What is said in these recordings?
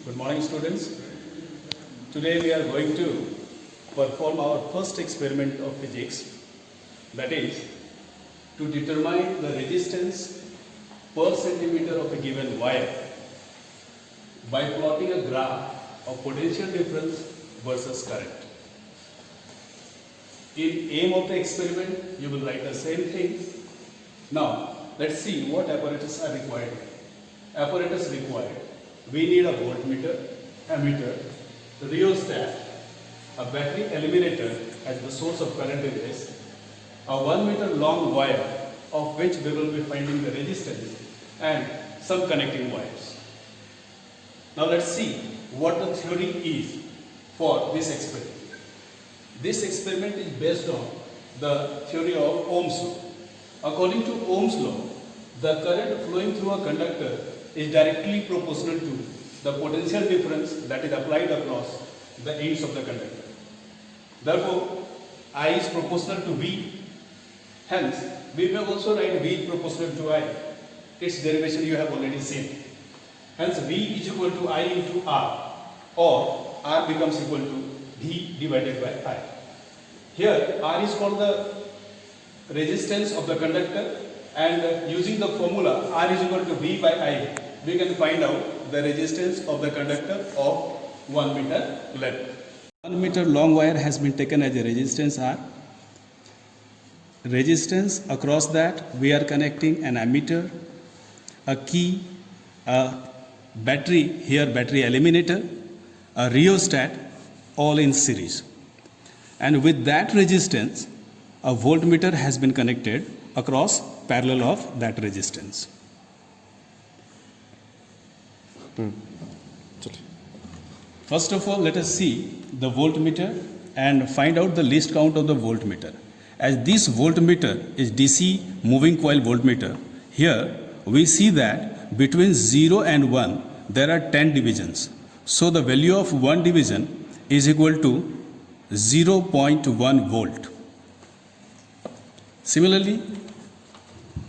Good morning, students. Today we are going to perform our first experiment of physics, that is to determine the resistance per centimeter of a given wire by plotting a graph of potential difference versus current. In aim of the experiment, you will write the same thing. Now, let's see what apparatus are required. Apparatus required. We need a voltmeter, ammeter, rheostat, a battery eliminator as the source of current in this, a 1 meter long wire of which we will be finding the resistance, and some connecting wires. Now let's see what the theory is for this experiment. This experiment is based on the theory of Ohm's law. According to Ohm's law, the current flowing through a conductor is directly proportional to the potential difference that is applied across the ends of the conductor. Therefore, I is proportional to V. Hence, we may also write V is proportional to I. Its derivation you have already seen. Hence, V is equal to I into R, or R becomes equal to V divided by I. Here, R is called the resistance of the conductor, and using the formula R is equal to V by I, we can find out the resistance of the conductor of 1 meter length. 1 meter long wire has been taken as a resistance R. Resistance across that we are connecting an ammeter, a key, a battery, here battery eliminator, a rheostat, all in series. And with that resistance, a voltmeter has been connected across parallel of that resistance. First of all, let us see the voltmeter and find out the least count of the voltmeter. As this voltmeter is DC moving coil voltmeter, here we see that between 0 and 1 there are 10 divisions. So the value of one division is equal to 0.1 volt. Similarly,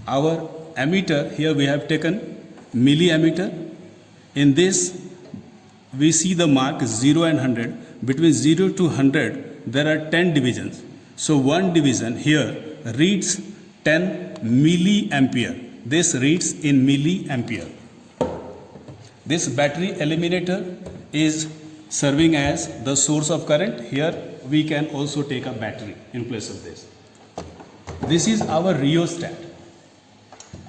our ammeter, here we have taken milliammeter. In this, we see the mark 0 and 100. Between 0 to 100, there are 10 divisions. So one division here reads 10 milliampere. This reads in milliampere. This battery eliminator is serving as the source of current. Here we can also take a battery in place of this. This is our rheostat.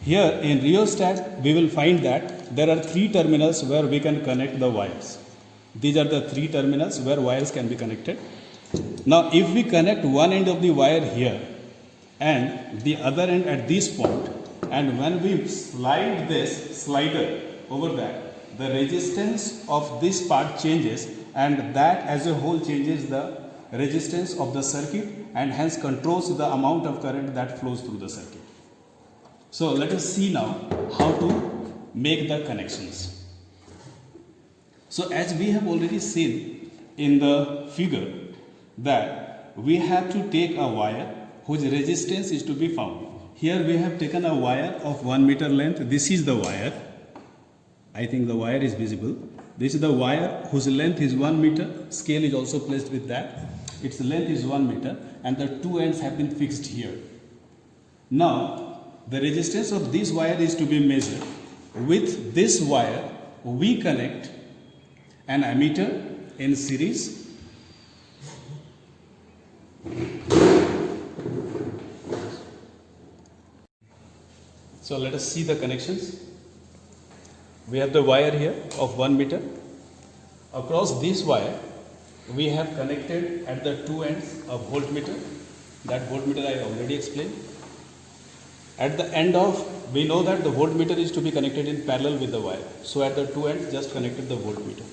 Here in rheostat, we will find that there are 3 terminals where we can connect the wires. These are the 3 terminals where wires can be connected. Now, if we connect one end of the wire here and the other end at this point, and when we slide this slider over that, the resistance of this part changes, and that as a whole changes the resistance of the circuit and hence controls the amount of current that flows through the circuit. So let us see now how to make the connections. So as we have already seen in the figure that we have to take a wire whose resistance is to be found. Here we have taken a wire of 1 meter length. This is the wire. I think the wire is visible. This is the wire whose length is 1 meter. Scale is also placed with that. Its length is 1 meter and the 2 ends have been fixed here. Now, the resistance of this wire is to be measured. With this wire, we connect an ammeter in series. So let us see the connections. We have the wire here of 1 meter. Across this wire, we have connected at the 2 ends a voltmeter. That voltmeter I already explained. At the end of, we know that the voltmeter is to be connected in parallel with the wire. So at the 2 ends, just connected the voltmeter.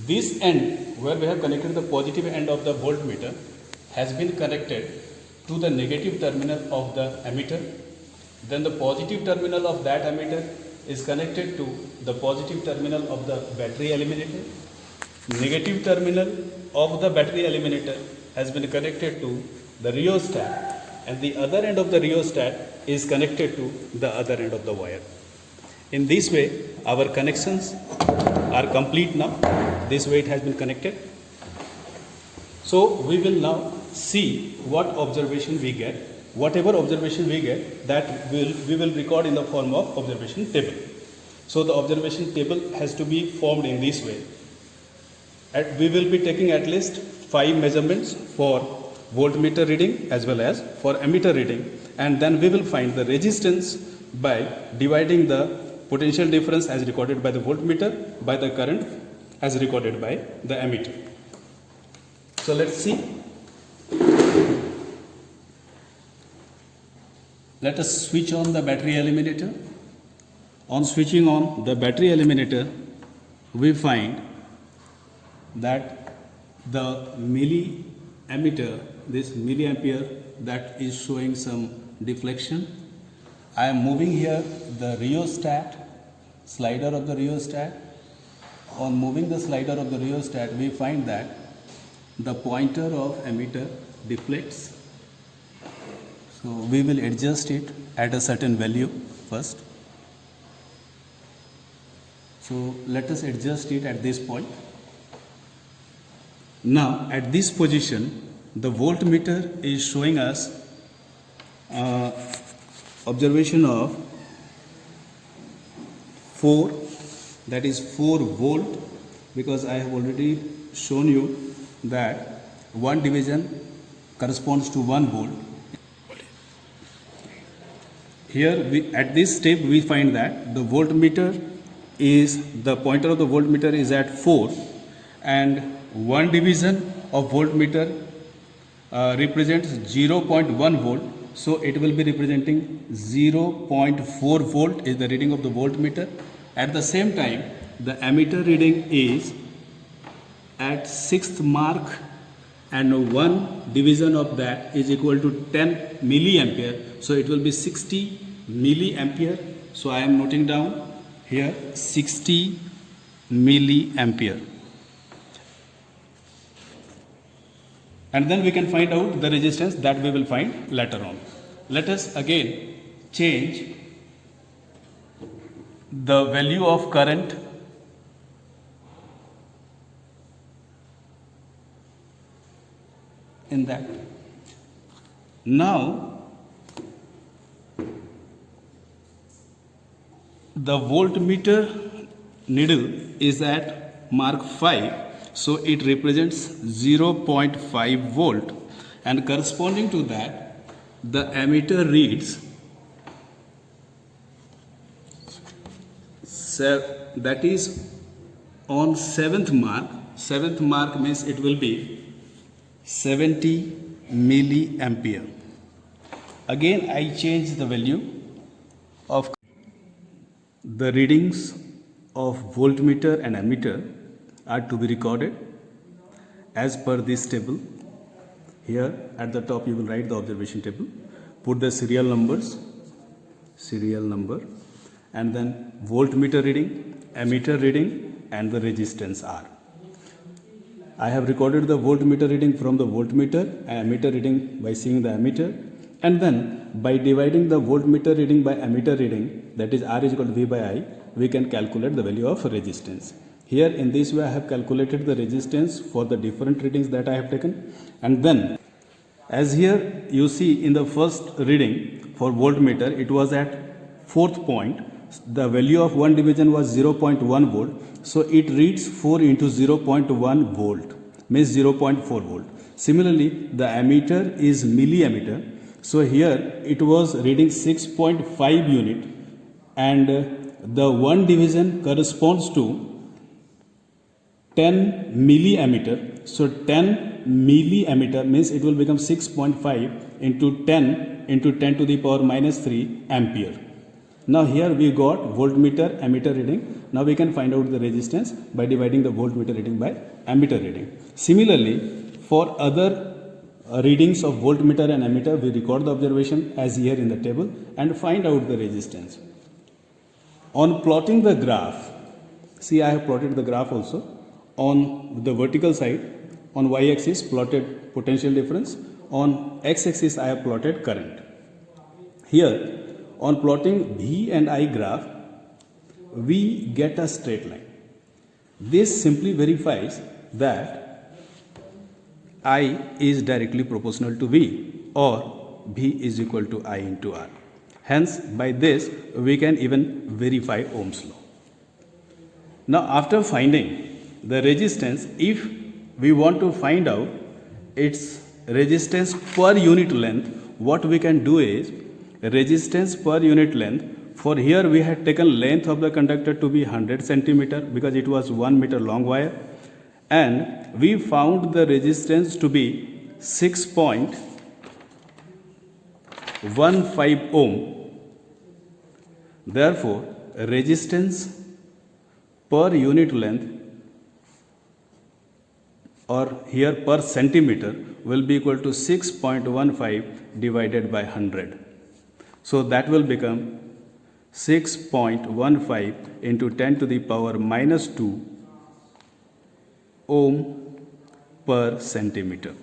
This end, where we have connected the positive end of the voltmeter, has been connected to the negative terminal of the ammeter. Then the positive terminal of that ammeter is connected to the positive terminal of the battery eliminator. Negative terminal of the battery eliminator has been connected to the rheostat, and the other end of the rheostat is connected to the other end of the wire. In this way, our connections are complete now. This way it has been connected. So we will now see what observation we get. Whatever observation we get, that we will record in the form of observation table. So the observation table has to be formed in this way. We will be taking at least 5 measurements for voltmeter reading as well as for ammeter reading, and then we will find the resistance by dividing the potential difference as recorded by the voltmeter by the current as recorded by the ammeter. So let's see. Let us switch on the battery eliminator. On switching on the battery eliminator, we find that the milliammeter, this milliampere, that is showing some deflection. I am moving here the rheostat, slider of the rheostat. On moving the slider of the rheostat, we find that the pointer of ammeter deflects. So we will adjust it at a certain value first. So let us adjust it at this point. Now at this position, the voltmeter is showing us observation of 4, that is 4 volt, because I have already shown you that 1 division corresponds to 1 volt. Here at this step we find that the voltmeter is, the pointer of the voltmeter is at 4, and 1 division of voltmeter represents 0.1 volt. So it will be representing 0.4 volt is the reading of the voltmeter. At the same time, the ammeter reading is at 6th mark, and 1 division of that is equal to 10 milliampere. So it will be 60 milliampere. So I am noting down here 60 milliampere. And then we can find out the resistance that we will find later on. Let us again change the value of current in that. Now the voltmeter needle is at mark 5. So it represents 0.5 volt, and corresponding to that, the ammeter reads that is on 7th mark. 7th mark means it will be 70 milliampere. Again I change the value of the readings of voltmeter and ammeter are to be recorded as per this table. Here at the top you will write the observation table, put the serial number, and then voltmeter reading, ammeter reading, and the resistance R. I have recorded the voltmeter reading from the voltmeter and ammeter reading by seeing the ammeter, and then by dividing the voltmeter reading by ammeter reading, that is R is equal to V by I, we can calculate the value of resistance. Here in this way I have calculated the resistance for the different readings that I have taken, and then as here you see in the first reading for voltmeter, it was at 4th point. The value of 1 division was 0.1 volt. So it reads 4 into 0.1 volt means 0.4 volt. Similarly, the ammeter is milliammeter. So here it was reading 6.5 unit, and the 1 division corresponds to 10 milliammeter. So 10 milliammeter means it will become 6.5 into 10 to the power minus 3 ampere. Now here we got voltmeter, ammeter reading. Now we can find out the resistance by dividing the voltmeter reading by ammeter reading. Similarly, for other readings of voltmeter and ammeter, we record the observation as here in the table and find out the resistance. On plotting the graph, see I have plotted the graph also. On the vertical side, on y-axis plotted potential difference, on x-axis I have plotted current. Here on plotting V and I graph, we get a straight line. This simply verifies that I is directly proportional to V, or V is equal to I into R. Hence, by this we can even verify Ohm's law. Now, after finding the resistance, if we want to find out its resistance per unit length, what we can do is resistance per unit length. For here we had taken length of the conductor to be 100 centimeter because it was 1 meter long wire, and we found the resistance to be 6.15 ohm. Therefore, resistance per unit length, or here per centimeter, will be equal to 6.15 divided by 100. So that will become 6.15 into 10 to the power minus 2 ohm per centimeter.